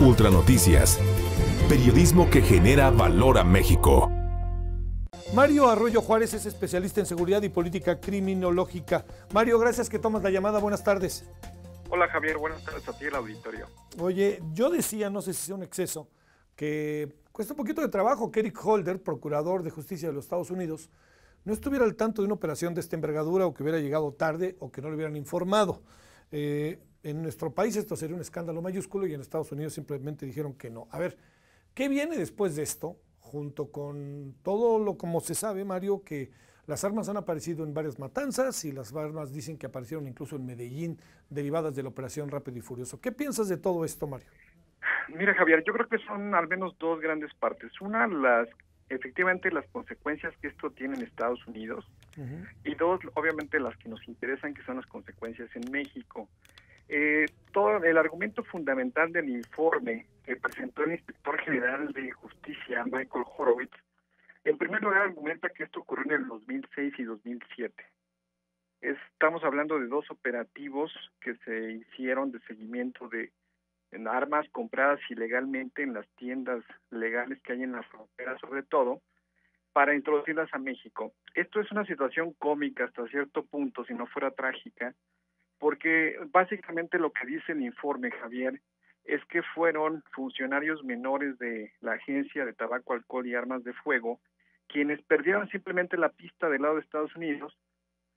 Ultranoticias. Periodismo que genera valor a México. Mario Arroyo Juárez es especialista en seguridad y política criminológica. Mario, gracias que tomas la llamada. Buenas tardes. Hola Javier, buenas tardes a ti y al auditorio. Oye, yo decía, no sé si sea un exceso, que cuesta un poquito de trabajo que Eric Holder, procurador de justicia de los Estados Unidos, no estuviera al tanto de una operación de esta envergadura, o que hubiera llegado tarde o que no le hubieran informado. En nuestro país esto sería un escándalo mayúsculo y en Estados Unidos simplemente dijeron que no. A ver, ¿qué viene después de esto? Junto con todo lo como se sabe, Mario, que las armas han aparecido en varias matanzas y las armas dicen que aparecieron incluso en Medellín, derivadas de la operación Rápido y Furioso. ¿Qué piensas de todo esto, Mario? Mira, Javier, yo creo que son al menos dos grandes partes. Una, efectivamente las consecuencias que esto tiene en Estados Unidos, y dos, obviamente las que nos interesan, que son las consecuencias en México. Todo el argumento fundamental del informe que presentó el Inspector General de Justicia, Michael Horowitz, en primer lugar argumenta que esto ocurrió en el 2006 y 2007. Estamos hablando de dos operativos que se hicieron de seguimiento de armas compradas ilegalmente en las tiendas legales que hay en la frontera, sobre todo, para introducirlas a México. Esto es una situación cómica hasta cierto punto, si no fuera trágica, porque básicamente lo que dice el informe, Javier, es que fueron funcionarios menores de la Agencia de Tabaco, Alcohol y Armas de Fuego quienes perdieron simplemente la pista del lado de Estados Unidos,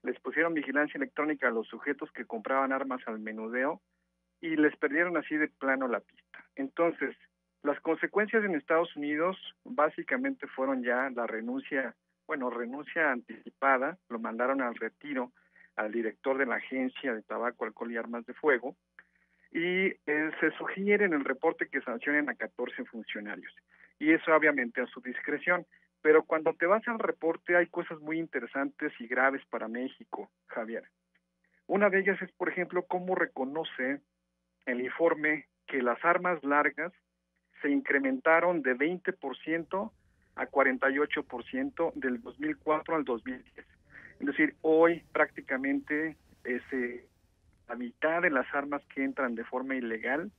les pusieron vigilancia electrónica a los sujetos que compraban armas al menudeo y les perdieron así de plano la pista. Entonces, las consecuencias en Estados Unidos básicamente fueron ya la renuncia anticipada, lo mandaron al retiro al director de la Agencia de Tabaco, Alcohol y Armas de Fuego, y se sugiere en el reporte que sancionen a 14 funcionarios, y eso obviamente a su discreción. Pero cuando te vas al reporte hay cosas muy interesantes y graves para México, Javier. Una de ellas es, por ejemplo, cómo reconoce el informe que las armas largas se incrementaron de 20% a 48% del 2004 al 2010. Es decir, hoy prácticamente la mitad de las armas que entran de forma ilegal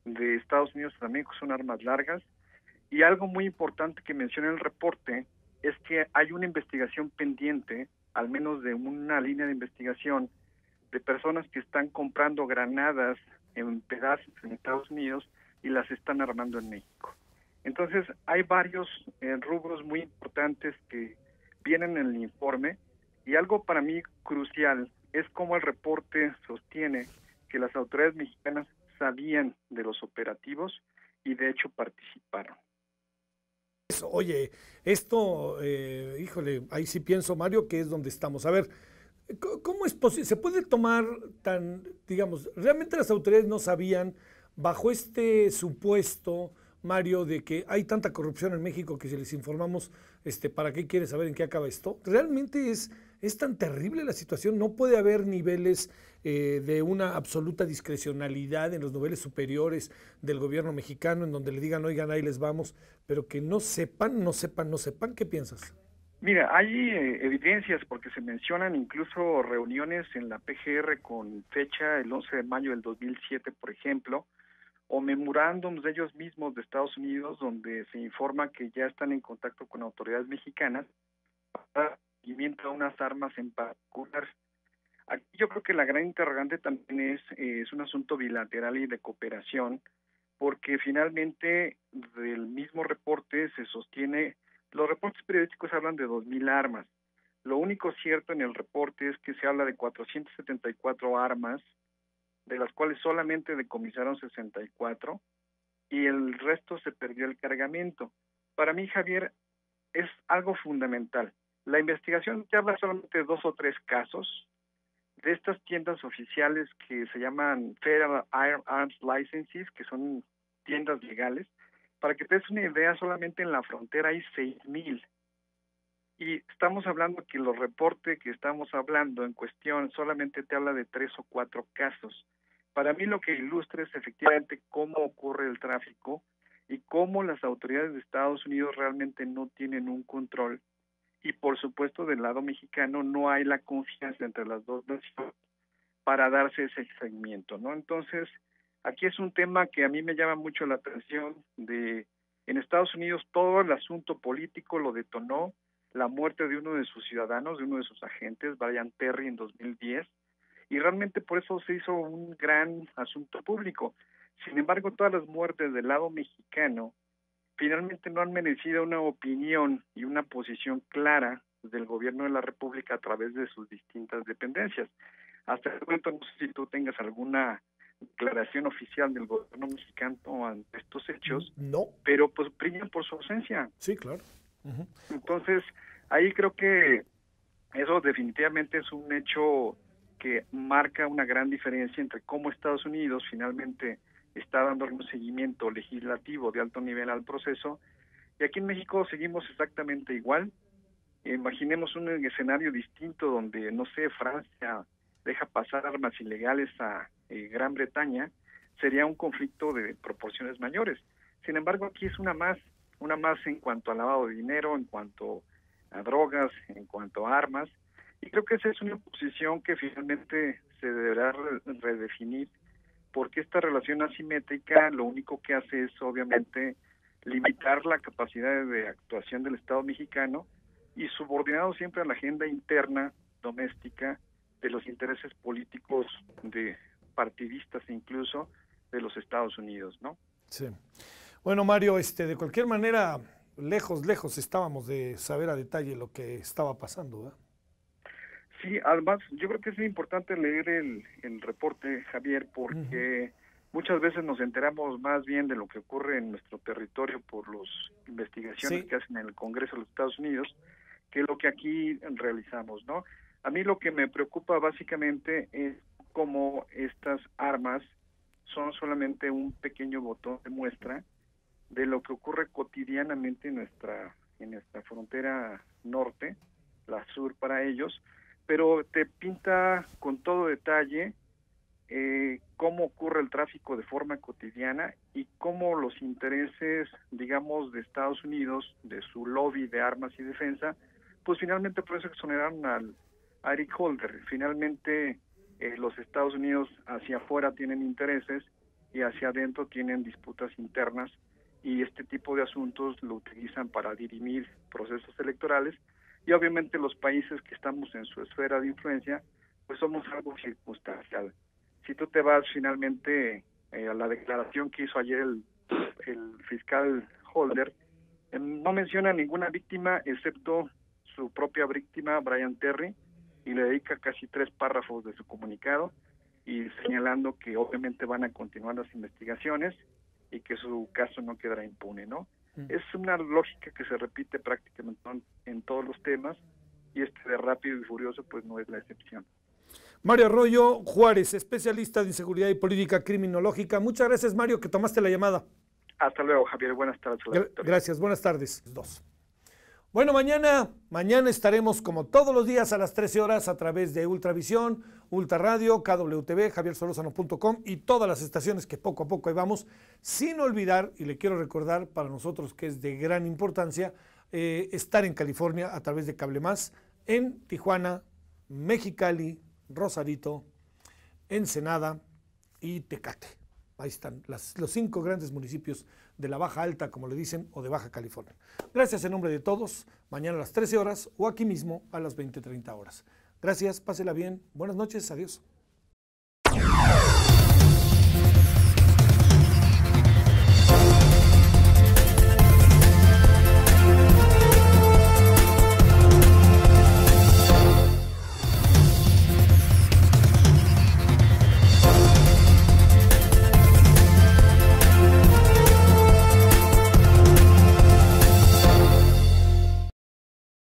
de Estados Unidos a México son armas largas. Y algo muy importante que menciona el reporte es que hay una investigación pendiente, al menos de una línea de investigación, de personas que están comprando granadas en pedazos en Estados Unidos y las están armando en México. Entonces, hay varios rubros muy importantes que vienen en el informe, y algo para mí crucial es cómo el reporte sostiene que las autoridades mexicanas sabían de los operativos y de hecho participaron. Oye, esto, híjole, ahí sí pienso, Mario, que es donde estamos. A ver, ¿cómo es posible? ¿Se puede tomar digamos, realmente las autoridades no sabían, bajo este supuesto, Mario, de que hay tanta corrupción en México que si les informamos, ¿para qué quieres saber en qué acaba esto? Realmente es tan terrible la situación, no puede haber niveles de una absoluta discrecionalidad en los niveles superiores del gobierno mexicano, en donde le digan, oigan, ahí les vamos, pero que no sepan. ¿Qué piensas? Mira, hay evidencias porque se mencionan incluso reuniones en la PGR con fecha el 11 de mayo del 2007, por ejemplo, o memorándums de ellos mismos de Estados Unidos, donde se informa que ya están en contacto con autoridades mexicanas para seguimiento a unas armas en particular. Aquí yo creo que la gran interrogante también es un asunto bilateral y de cooperación, porque finalmente del mismo reporte se sostiene, los reportes periodísticos hablan de 2,000 armas. Lo único cierto en el reporte es que se habla de 474 armas, de las cuales solamente decomisaron 64 y el resto se perdió el cargamento. Para mí, Javier, es algo fundamental. La investigación te habla solamente de 2 o 3 casos de estas tiendas oficiales que se llaman Federal Arms Licenses, que son tiendas legales. Para que te des una idea, solamente en la frontera hay 6,000. Y estamos hablando que los reportes que estamos hablando en cuestión solamente te habla de 3 o 4 casos. Para mí lo que ilustra es efectivamente cómo ocurre el tráfico y cómo las autoridades de Estados Unidos realmente no tienen un control. Y por supuesto del lado mexicano no hay la confianza entre las dos naciones para darse ese seguimiento, ¿no? Entonces, Aquí es un tema que a mí me llama mucho la atención en Estados Unidos todo el asunto político lo detonó la muerte de uno de sus ciudadanos, de uno de sus agentes, Brian Terry, en 2010, y realmente por eso se hizo un gran asunto público. Sin embargo, todas las muertes del lado mexicano finalmente no han merecido una opinión y una posición clara del gobierno de la República a través de sus distintas dependencias. Hasta el momento no sé si tú tengas alguna declaración oficial del gobierno mexicano ante estos hechos, no, pero pues brillan por su ausencia. Sí, claro. Entonces, ahí creo que eso definitivamente es un hecho que marca una gran diferencia entre cómo Estados Unidos finalmente está dando un seguimiento legislativo de alto nivel al proceso, y aquí en México seguimos exactamente igual. Imaginemos un escenario distinto donde, no sé, Francia deja pasar armas ilegales a Gran Bretaña, sería un conflicto de proporciones mayores. Sin embargo, aquí es una más en cuanto a lavado de dinero, en cuanto a drogas, en cuanto a armas, y creo que esa es una posición que finalmente se deberá redefinir, porque esta relación asimétrica lo único que hace es obviamente limitar la capacidad de actuación del Estado mexicano y subordinado siempre a la agenda interna, doméstica, de los intereses políticos de partidistas incluso de los Estados Unidos, ¿no? Sí. Bueno, Mario, de cualquier manera, lejos estábamos de saber a detalle lo que estaba pasando, ¿verdad? Sí, además, yo creo que es importante leer el reporte, Javier, porque muchas veces nos enteramos más bien de lo que ocurre en nuestro territorio por las investigaciones que hacen en el Congreso de los Estados Unidos, que lo que aquí realizamos, ¿no? A mí lo que me preocupa básicamente es cómo estas armas son solamente un pequeño botón de muestra de lo que ocurre cotidianamente en nuestra frontera norte, la sur para ellos, pero te pinta con todo detalle cómo ocurre el tráfico de forma cotidiana y cómo los intereses, digamos, de Estados Unidos, de su lobby de armas y defensa, pues finalmente por eso exoneraron a Eric Holder. Finalmente los Estados Unidos hacia afuera tienen intereses y hacia adentro tienen disputas internas, y este tipo de asuntos lo utilizan para dirimir procesos electorales, y obviamente los países que estamos en su esfera de influencia pues somos algo circunstancial. Si tú te vas finalmente a la declaración que hizo ayer el fiscal Holder, no menciona ninguna víctima excepto su propia víctima, Brian Terry, y le dedica casi 3 párrafos de su comunicado y señalando que obviamente van a continuar las investigaciones y que su caso no quedará impune, ¿no? Es una lógica que se repite prácticamente en todos los temas, y de Rápido y Furioso pues no es la excepción. Mario Arroyo Juárez, especialista de inseguridad y política criminológica. Muchas gracias, Mario, que tomaste la llamada. Hasta luego, Javier. Buenas tardes. Gracias, buenas tardes. 2. Bueno, mañana estaremos como todos los días a las 13 horas a través de Ultravisión, Ultraradio, KWTV, javiersolórzano.com y todas las estaciones que poco a poco ahí vamos, sin olvidar, y le quiero recordar para nosotros que es de gran importancia, estar en California a través de Cable Más, en Tijuana, Mexicali, Rosarito, Ensenada y Tecate. Ahí están los 5 grandes municipios de la Baja Alta, como le dicen, o de Baja California. Gracias en nombre de todos. Mañana a las 13 horas o aquí mismo a las 20:30 horas. Gracias, pásela bien. Buenas noches, adiós.